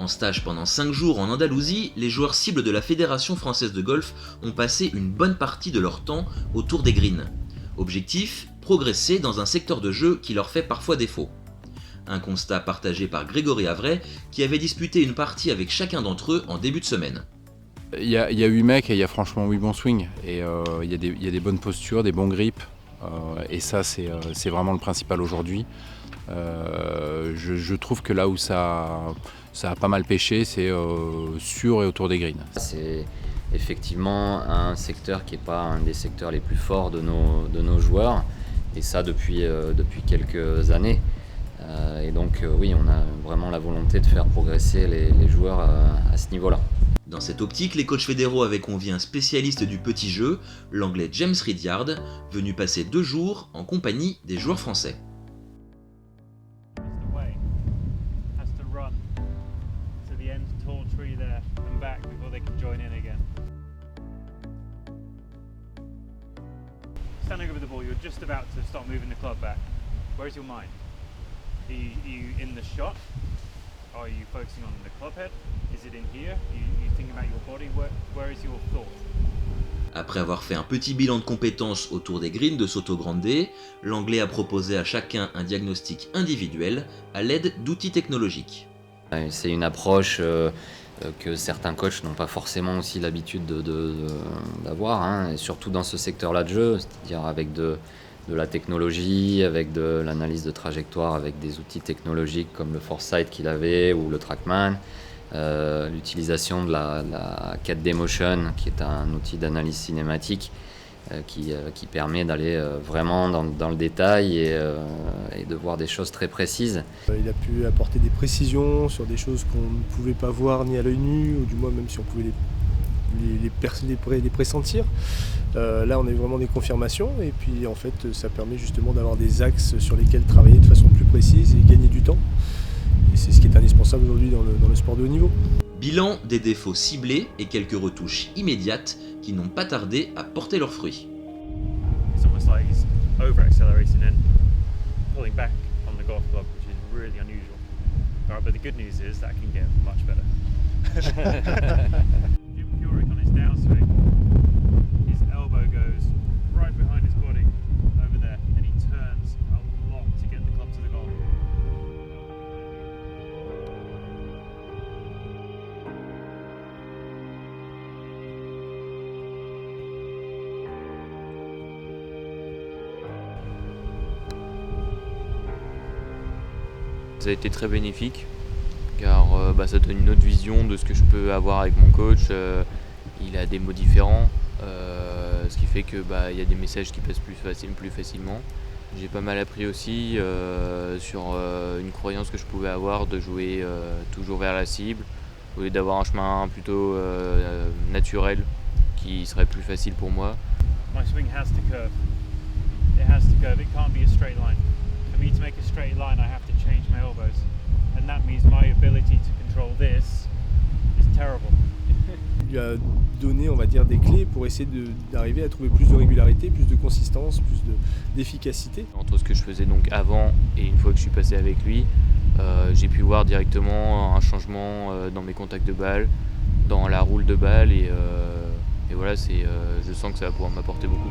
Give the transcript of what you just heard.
stage pendant 5 jours en Andalousie, les joueurs cibles de la Fédération française de golf ont passé une bonne partie de leur temps autour des greens. Objectif, progresser dans un secteur de jeu qui leur fait parfois défaut. Un constat partagé par Grégory Avray, qui avait disputé une partie avec chacun d'entre eux en début de semaine. Il y a 8 mecs et il y a franchement 8 bons swings. Et il y a des bonnes postures, des bons grips. Et ça, c'est vraiment le principal aujourd'hui. Je trouve que là où ça a pas mal pêché, c'est sur et autour des greens. C'est effectivement un secteur qui n'est pas un des secteurs les plus forts de nos joueurs. Et ça depuis quelques années. Et donc oui, on a vraiment la volonté de faire progresser les joueurs à ce niveau-là. Dans cette optique, les coachs fédéraux avaient convié un spécialiste du petit jeu, l'anglais James Ridyard, venu passer 2 jours en compagnie des joueurs français. Standing over the ball, you're just about to start moving the club back. Where's your mind? Are you in the shot? Are you focusing on the club head? Is it in here? You thinking about your body? Where is your thought? Après avoir fait un petit bilan de compétences autour des greens de Soto Grande, l'anglais a proposé à chacun un diagnostic individuel à l'aide d'outils technologiques. C'est une approche que certains coachs n'ont pas forcément aussi l'habitude d'avoir, hein, et surtout dans ce secteur-là de jeu, c'est-à-dire avec de la technologie, avec de l'analyse de trajectoire, avec des outils technologiques comme le Foresight qu'il avait ou le Trackman, l'utilisation de la 4D Motion qui est un outil d'analyse cinématique qui permet d'aller vraiment dans le détail et de voir des choses très précises. Il a pu apporter des précisions sur des choses qu'on ne pouvait pas voir ni à l'œil nu, ou du moins même si on pouvait les pressentir. Là on a eu vraiment des confirmations et puis en fait ça permet justement d'avoir des axes sur lesquels travailler de façon plus précise et gagner du temps. Et c'est ce qui est indispensable aujourd'hui dans le sport de haut niveau. Bilan des défauts ciblés et quelques retouches immédiates qui n'ont pas tardé à porter leurs fruits. It's almost like he's over-accelerating and pulling back on the golf club, which is really unusual. Alright, but the good news is that can get much better. Jim Furyk on his downswing, his elbow goes right behind his body over there, and he turns a lot to get the club to the goal. Ça a été très bénéfique car ça donne une autre vision de ce que je peux avoir avec mon coach. Il a des mots différents, ce qui fait que y a des messages qui passent plus facilement. J'ai pas mal appris aussi sur une croyance que je pouvais avoir de jouer toujours vers la cible au lieu d'avoir un chemin plutôt naturel qui serait plus facile pour moi. My swing has to curve. It has to curve. It can't be a straight line. For me to make a straight line, I have to change my elbows, and that means my ability to control this is terrible. Il lui a donné, on va dire, des clés pour essayer d'arriver à trouver plus de régularité, plus de consistance, plus d'efficacité. Entre ce que je faisais donc avant et une fois que je suis passé avec lui, j'ai pu voir directement un changement dans mes contacts de balle, dans la roule de balle et voilà, je sens que ça va pouvoir m'apporter beaucoup.